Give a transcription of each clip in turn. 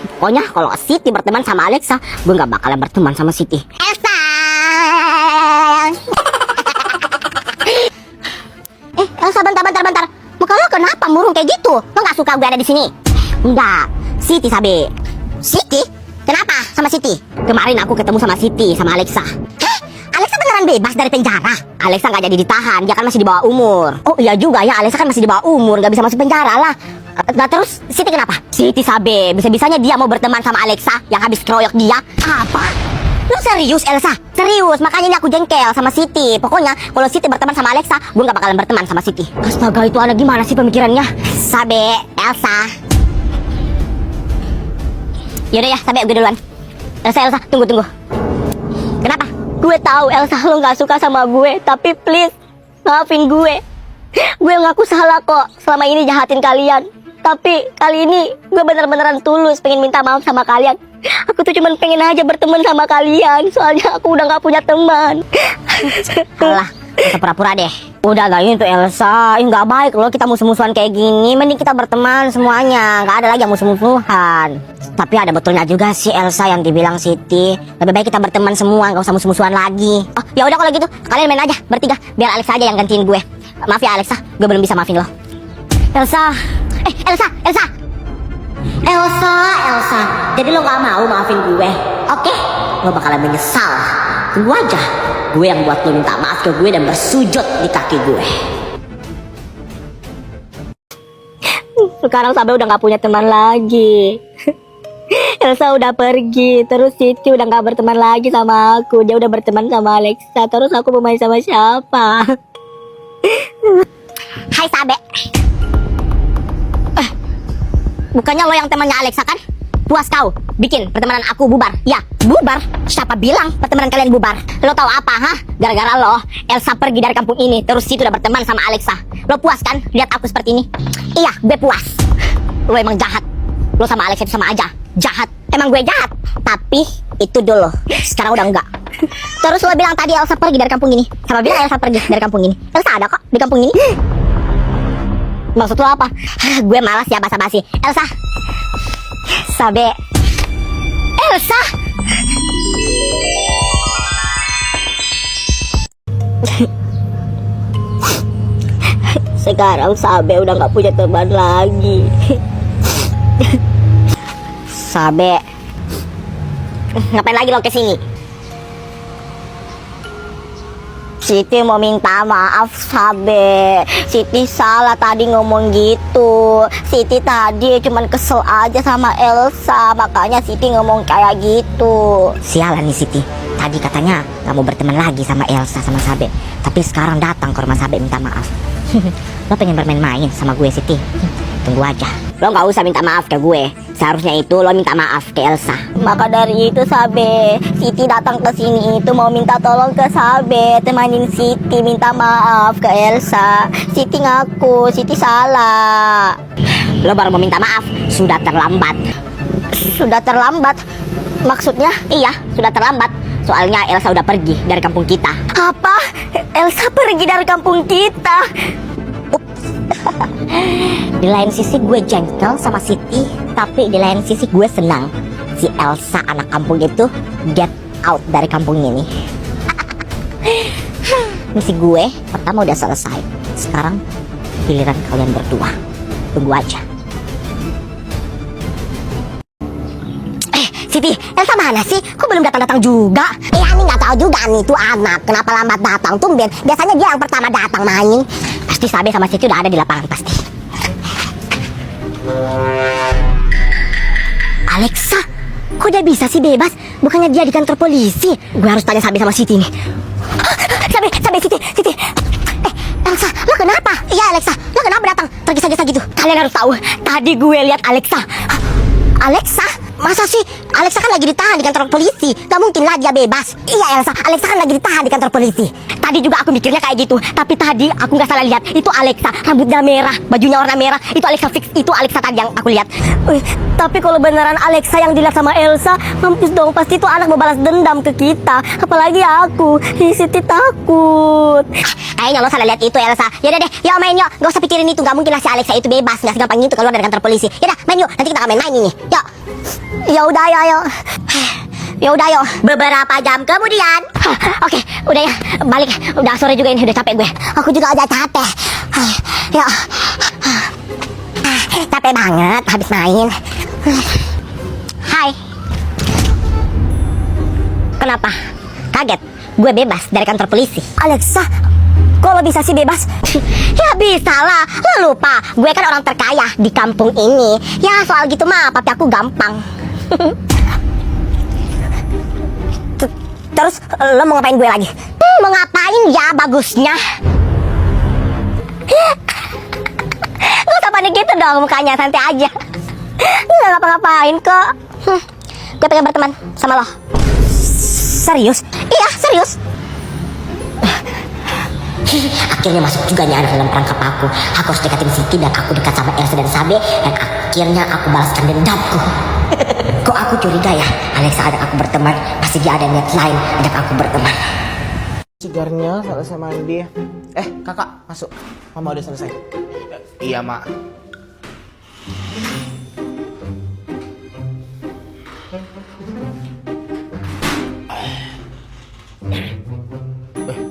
Pokoknya kalau Siti berteman sama Alexa, gue gak bakalan berteman sama Siti. Elsa! Elsa, bentar. Muka lo kenapa murung kayak gitu? Lo gak suka gue ada di sini? Enggak, Siti Sabe. Siti? Kenapa sama Siti? Kemarin aku ketemu sama Siti, sama Alexa. Alexa beneran bebas dari penjara? Alexa gak jadi ditahan, dia kan masih di bawah umur. Oh iya juga ya, Alexa kan masih di bawah umur, gak bisa masuk penjara lah. Nah terus Siti kenapa? Siti Sabe, bisa-bisanya dia mau berteman sama Alexa yang habis keroyok dia. Apa? Lu serius Elsa? Serius, makanya ini aku jengkel sama Siti. Pokoknya kalau Siti berteman sama Alexa, gue gak bakalan berteman sama Siti. Astaga, itu anak gimana sih pemikirannya? Sabe, Elsa. Yaudah ya, Sabe, gue duluan. Elsa, tunggu. Kenapa? Gue tahu Elsa lo gak suka sama gue, tapi please, maafin gue. Gue ngaku salah kok, selama ini jahatin kalian. Tapi kali ini gue bener-beneran tulus pengen minta maaf sama kalian. Aku tuh cuman pengen aja berteman sama kalian, soalnya aku udah gak punya teman. Alah, kita pura-pura deh. Udah gak itu Elsa, gak baik loh kita musuh-musuhan kayak gini. Mending kita berteman semuanya, gak ada lagi yang musuh-musuhan. Tapi ada betulnya juga sih Elsa yang dibilang Siti. Lebih baik kita berteman semua, gak usah musuh-musuhan lagi. Oh ya udah kalau gitu, kalian main aja bertiga, biar Alexa aja yang gantiin gue. Maaf ya Alexa, gue belum bisa maafin lo. Elsa. Jadi lo gak mau maafin gue? Oke, lo bakalan menyesal. Tunggu aja, gue yang buat lo minta maaf ke gue dan bersujud di kaki gue. Sekarang Sabe udah gak punya teman lagi. Elsa udah pergi, terus Siti udah gak berteman lagi sama aku. Dia udah berteman sama Alexa. Terus aku mau main sama siapa? Hai Sabe. Bukannya lo yang temannya Alexa kan? Puas kau bikin pertemanan aku bubar? Ya, bubar? Siapa bilang pertemanan kalian bubar? Lo tahu apa, ha? Gara-gara lo, Elsa pergi dari kampung ini, terus Siti udah berteman sama Alexa. Lo puas kan lihat aku seperti ini? Iya, gue puas. Lo emang jahat. Lo sama Alexa itu sama aja, jahat. Emang gue jahat, tapi itu dulu. Sekarang udah enggak. Terus lo bilang tadi Elsa pergi dari kampung ini. Siapa bilang Elsa pergi dari kampung ini? Elsa ada kok di kampung ini. Maksud lo apa? Gue malas ya basa-basi. Elsa, Sabe, Elsa. Sekarang Sabe udah gak punya teman lagi. Sabe, ngapain lagi lo kesini? Siti mau minta maaf Sabe. Siti salah tadi ngomong gitu. Siti tadi cuman kesel aja sama Elsa, makanya Siti ngomong kayak gitu. Sialan nih Siti, tadi katanya gak mau berteman lagi sama Elsa sama Sabe, tapi sekarang datang ke rumah Sabe minta maaf. Lo pengen bermain-main sama gue Siti? Tunggu aja. Lo gak usah minta maaf ke gue. Seharusnya itu lo minta maaf ke Elsa. Maka dari itu Sabe, Siti datang ke sini itu mau minta tolong ke Sabe, temanin Siti minta maaf ke Elsa. Siti ngaku, Siti salah. Lo baru mau minta maaf, sudah terlambat. Sudah terlambat? Maksudnya? Iya, sudah terlambat. Soalnya Elsa udah pergi dari kampung kita. Apa? Elsa pergi dari kampung kita? Di lain sisi gue jengkel sama Siti, tapi di lain sisi gue senang si Elsa anak kampung itu get out dari kampung ini. Misi gue pertama udah selesai. Sekarang giliran kalian berdua. Tunggu aja. Siti, Elsa mana sih? Kok belum datang-datang juga? Ani nggak tahu juga nih tuh anak kenapa lambat datang. Tumben, biasanya dia yang pertama datang main. Pasti Sabe sama Siti udah ada di lapangan pasti. Alexa, kok dia bisa sih bebas? Bukannya dia di kantor polisi? Gue harus tanya Sabe sama Siti nih. Sabe, Siti. Elsa, lo kenapa? Iya Alexa, lo kenapa datang tergesa-gesa gitu? Kalian harus tahu, tadi gue lihat Alexa. Alexa? Masa sih? Alexa kan lagi ditahan di kantor polisi. Gak mungkin lah dia bebas. Iya Elsa, Alexa kan lagi ditahan di kantor polisi. Tadi juga aku mikirnya kayak gitu. Tapi tadi aku gak salah lihat. Itu Alexa, rambutnya merah, bajunya warna merah. Itu Alexa fix, itu Alexa tadi yang aku lihat. Tapi kalau beneran Alexa yang dilihat sama Elsa, mampus dong, pasti itu anak mau balas dendam ke kita. Apalagi aku, Siti takut. Kayaknya lo salah lihat itu Elsa. Yaudah deh, yuk main yuk. Gak usah pikirin itu, gak mungkin lah si Alexa itu bebas. Gak segampang itu keluar dari kantor polisi. Yaudah main yuk, nanti kita main-main ini. Yuk. Ya udah ayo. Ya udah ayo. Beberapa jam kemudian. Oke, udah ya, balik. Udah sore juga ini, udah capek gue. Aku juga udah capek. Ya. Capek banget habis main. Hai. Kenapa? Kaget? Gue bebas dari kantor polisi. Alexa, kok lo bisa sih bebas? Ya bisa lah. Lo lupa, gue kan orang terkaya di kampung ini. Ya soal gitu mah papi aku gampang. Terus lo mau ngapain gue lagi? Mau ngapain ya bagusnya? Gak usah panik gitu dong mukanya, santai aja. Gak ngapa-ngapain kok. Gue pengen berteman sama lo. Serius? Iya, serius. Akhirnya masuk juga nih anak dalam perangkap aku. Aku harus dekatin Siti dan aku dekat sama Elsa dan Sabe. Dan akhirnya aku balaskan dendamku. Kok aku curiga ya? Alexa ajak aku berteman, pasti dia ada niat lain ajak aku berteman. Segarnya selesai mandi. Kakak, masuk. Mama udah selesai. Iya, Mak.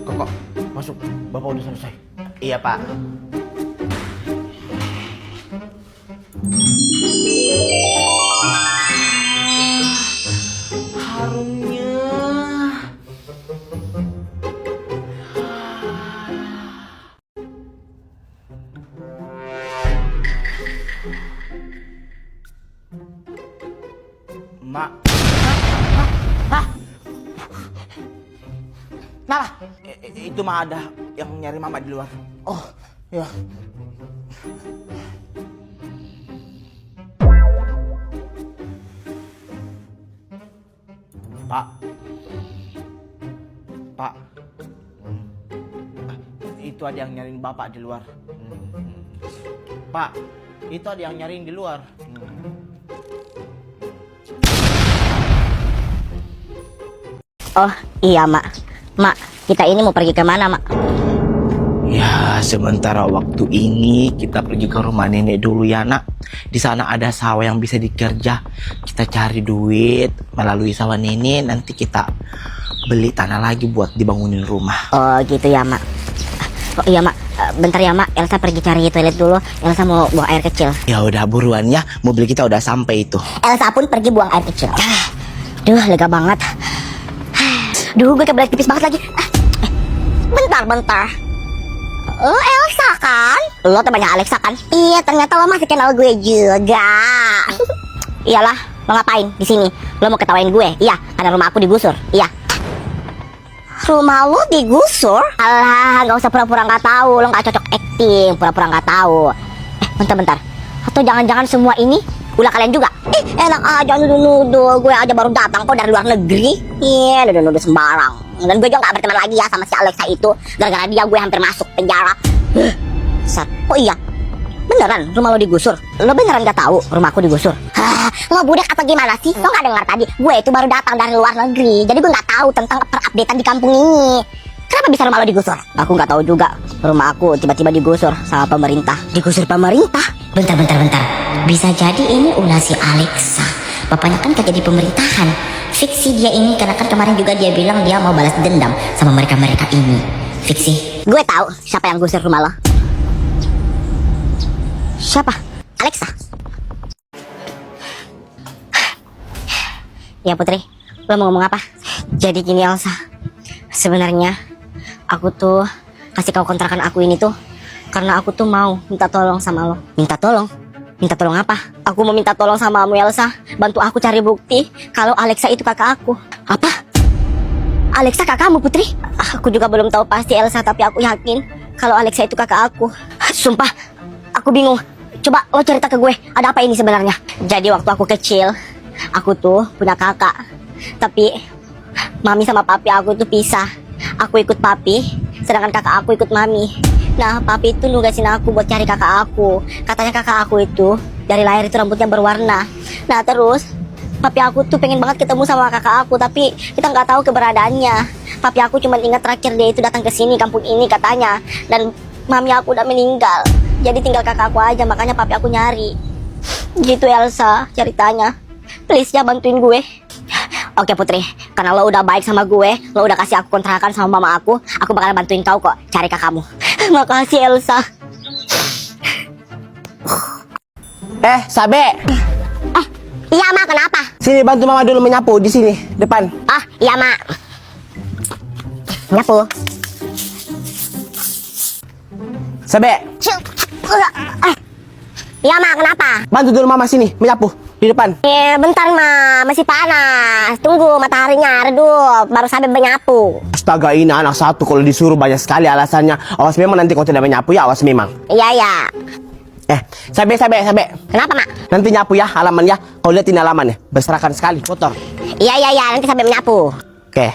Kakak, masuk. Bapak udah selesai. Iya, Pak. Harumnya. Mak. Hah? Kenapa? Itu mah ada yang nyari mama di luar. Oh, ya. Pak. Pak. Itu ada yang nyariin bapak di luar. Pak, itu ada yang nyariin di luar. Oh iya mak. Mak, kita ini mau pergi kemana mak? Ya, sementara waktu ini kita pergi ke rumah nenek dulu ya nak. Di sana ada sawah yang bisa dikerja. Kita cari duit melalui sawah nenek. Nanti kita beli tanah lagi buat dibangunin rumah. Oh gitu ya mak. Oh iya mak, bentar ya mak. Elsa pergi cari toilet dulu. Elsa mau buang air kecil. Ya udah buruan ya. Mobil kita udah sampai itu. Elsa pun pergi buang air kecil. Duh lega banget. Duh gue kebelet tipis banget lagi. Bentar. Oh Elsa kan? Lo temannya Alexa kan? Iya ternyata lo masih kenal gue juga. Iyalah, lo ngapain di sini? Lo mau ketawain gue? Iya, karena rumah aku digusur. Iya. Rumah lo digusur? Alah, nggak usah pura-pura nggak tahu. Lo nggak cocok acting, pura-pura nggak tahu. Bentar. Atau jangan-jangan semua ini ulah kalian juga? Enak aja nuduh-nuduh. Gue aja baru datang kok dari luar negeri. Iya, nuduh-nuduh sembarang. Dan gue juga gak berteman lagi ya sama si Alexa itu. Gara-gara dia gue hampir masuk penjara. Oh iya, beneran rumah lo digusur? Lo beneran gak tahu rumahku digusur? Lo budak atau gimana sih? Lo gak dengar tadi? Gue itu baru datang dari luar negeri. Jadi gue gak tahu tentang perupdatean di kampung ini. Kenapa bisa rumah lo digusur? Aku gak tahu juga. Rumah aku tiba-tiba digusur sama pemerintah. Digusur pemerintah? Bentar. Bisa jadi ini ulah si Alexa. Bapaknya kan kerja di pemerintahan. Fiksi dia ini karena kan kemarin juga dia bilang dia mau balas dendam sama mereka-mereka ini. Fiksi. Gue tahu siapa yang gusur rumah lo. Siapa? Alexa. Ya Putri, lo mau ngomong apa? Jadi gini Elsa, sebenarnya aku tuh kasih kau kontrakan aku ini tuh karena aku tuh mau minta tolong sama lo. Minta tolong? Minta tolong apa? Aku mau minta tolong sama kamu Elsa. Bantu aku cari bukti kalau Alexa itu kakak aku. Apa? Alexa kakakmu Putri? Aku juga belum tahu pasti Elsa, tapi aku yakin kalau Alexa itu kakak aku. Sumpah, aku bingung. Coba lo cerita ke gue, ada apa ini sebenarnya? Jadi waktu aku kecil, aku tuh punya kakak. Tapi mami sama papi aku tuh pisah. Aku ikut papi, sedangkan kakak aku ikut mami. Nah, papi itu nugasin aku buat cari kakak aku. Katanya kakak aku itu dari lahir itu rambutnya berwarna. Nah, terus papi aku tuh pengen banget ketemu sama kakak aku, tapi kita nggak tahu keberadaannya. Papi aku cuma ingat terakhir dia itu datang ke sini kampung ini katanya. Dan mami aku udah meninggal. Jadi tinggal kakak aku aja, makanya papi aku nyari. Gitu Elsa ceritanya. Please ya bantuin gue. Oke Putri, karena lo udah baik sama gue, lo udah kasih aku kontrakan sama mama aku bakal bantuin kau kok cari kakakmu. Makasih Elsa. Sabe. Iya mak, kenapa? Sini bantu mama dulu menyapu di sini, depan. Iya mak. Nyapu. Sabe, Iya mak, kenapa? bantu dulu mama sini menyapu di depan. Bentar mak, masih panas. Tunggu mataharinya redup, baru sampai menyapu. Astaga, ini anak satu kalau disuruh banyak sekali alasannya. Awas memang nanti kau tidak menyapu ya, awas memang. Iya. Sabe. Kenapa mak? Nanti nyapu ya halaman ya. Kau lihat ini halaman ya, berserakan sekali, kotor. Iya, nanti sampai menyapu. Oke.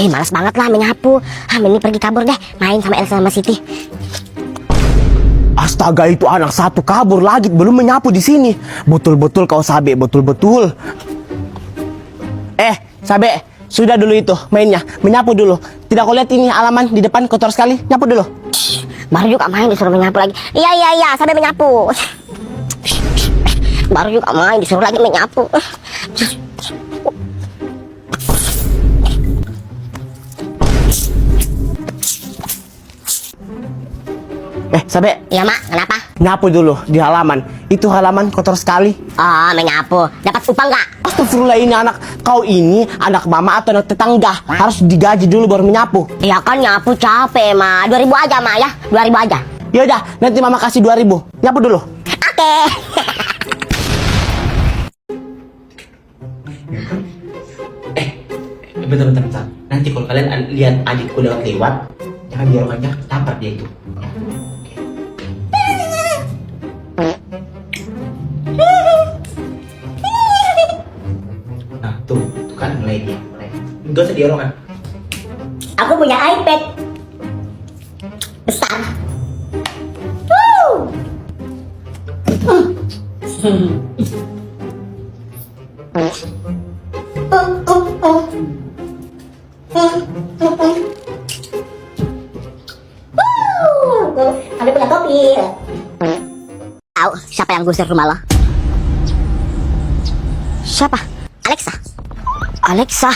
Malas banget lah menyapu. Ini pergi kabur deh, main sama Elsa sama Siti. Astaga, itu anak satu kabur lagi belum menyapu di sini. Betul-betul kau Sabe, betul-betul. Sabe, sudah dulu itu mainnya, menyapu dulu. Tidak kau lihat ini halaman di depan kotor sekali? Nyapu dulu. Baru juga main disuruh menyapu lagi. Iya, sampai menyapu. Baru juga main disuruh lagi menyapu. Sabe. Iya mak, kenapa? Nyapu dulu di halaman. Itu halaman kotor sekali. Menyapu. Dapat upah nggak? Astagfirullah, ini anak. Kau ini anak mama atau anak tetangga? Harus digaji dulu baru menyapu. Ya kan nyapu capek mak. 2000 aja mak ya. 2000 aja. Ya udah, nanti mama kasih 2000. Nyapu dulu. Oke. Bentar. Nanti kalau kalian lihat adikku lewat, jangan dorong aja, tampar dia itu. Nah, tuh kan mulai dia. Gak usah dorong kan. Aku punya iPad besar. Ada punya kopi. Tahu siapa yang gusur rumah lo? Siapa? Alexa.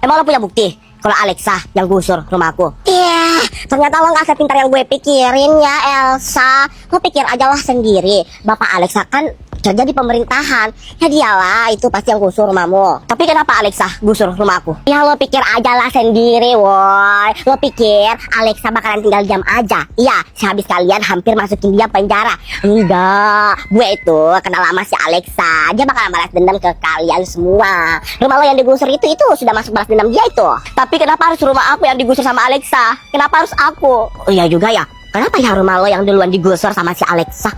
Emang lo punya bukti kalau Alexa yang gusur rumahku? Iya, ternyata lo gak sepintar yang gue pikirin ya Elsa. Lo pikir aja lah sendiri. Bapak Alexa kan kerja di pemerintahan. Ya dialah itu pasti yang gusur rumahmu. Tapi kenapa Alexa gusur rumahku? Ya lo pikir aja lah sendiri woy. Lo pikir Alexa bakalan tinggal diam aja? Iya, sehabis kalian hampir masukin dia penjara. Enggak, gue itu kenal lama si Alexa. Dia bakalan balas dendam ke kalian semua. Rumah lo yang digusur itu sudah masuk balas dendam dia itu. Tapi kenapa harus rumah aku yang digusur sama Alexa? Kenapa harus aku? Oh iya juga ya. Kenapa ya rumah lo yang duluan digusur sama si Alexa?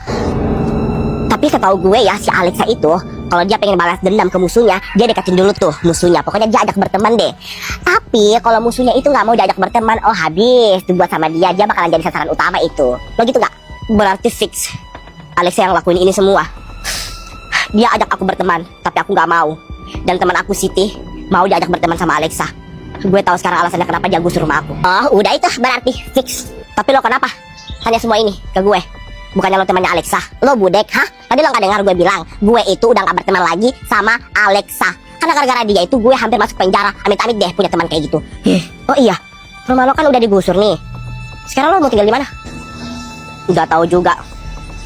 Tapi setahu gue ya, si Alexa itu kalau dia pengen balas dendam ke musuhnya, dia deketin dulu tuh musuhnya. Pokoknya dia ajak berteman deh. Tapi kalau musuhnya itu nggak mau diajak berteman, habis dibuat sama dia bakalan jadi sasaran utama itu. Lo gitu nggak? Berarti fix Alexa yang lakuin ini semua. Dia ajak aku berteman, tapi aku nggak mau. Dan teman aku Siti mau diajak berteman sama Alexa. Gue tahu sekarang alasannya kenapa dia gusur rumah aku. Udah itu berarti fix. Tapi lo kenapa tanya semua ini ke gue? Bukannya lo temannya Alexa? Lo budek, Tadi lo gak dengar gue bilang gue itu udah gak berteman lagi sama Alexa. Karena gara-gara dia itu gue hampir masuk penjara. Amit-amit deh punya teman kayak gitu. Oh iya, rumah lo kan udah digusur nih. Sekarang lo mau tinggal di mana? Gak tahu juga.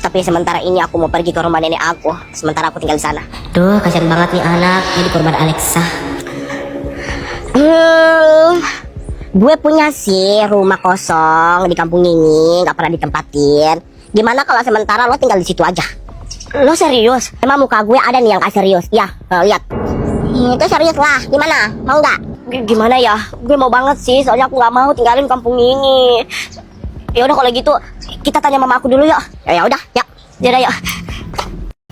Tapi sementara ini aku mau pergi ke rumah nenek aku. Sementara aku tinggal di sana. Duh, kasihan banget nih anak jadi korban Alexa. Gue punya sih rumah kosong di kampung ini, gak pernah ditempatin. Gimana kalau sementara lo tinggal di situ aja? Lo serius? Emang muka gue ada nih yang gak serius? Ya, lihat. Itu serius lah. Gimana? Mau nggak? Gimana ya? Gue mau banget sih. Soalnya aku nggak mau tinggalin kampung ini. Ya udah kalau gitu kita tanya mama aku dulu yuk. Ya udah, ya. Ya udah yuk.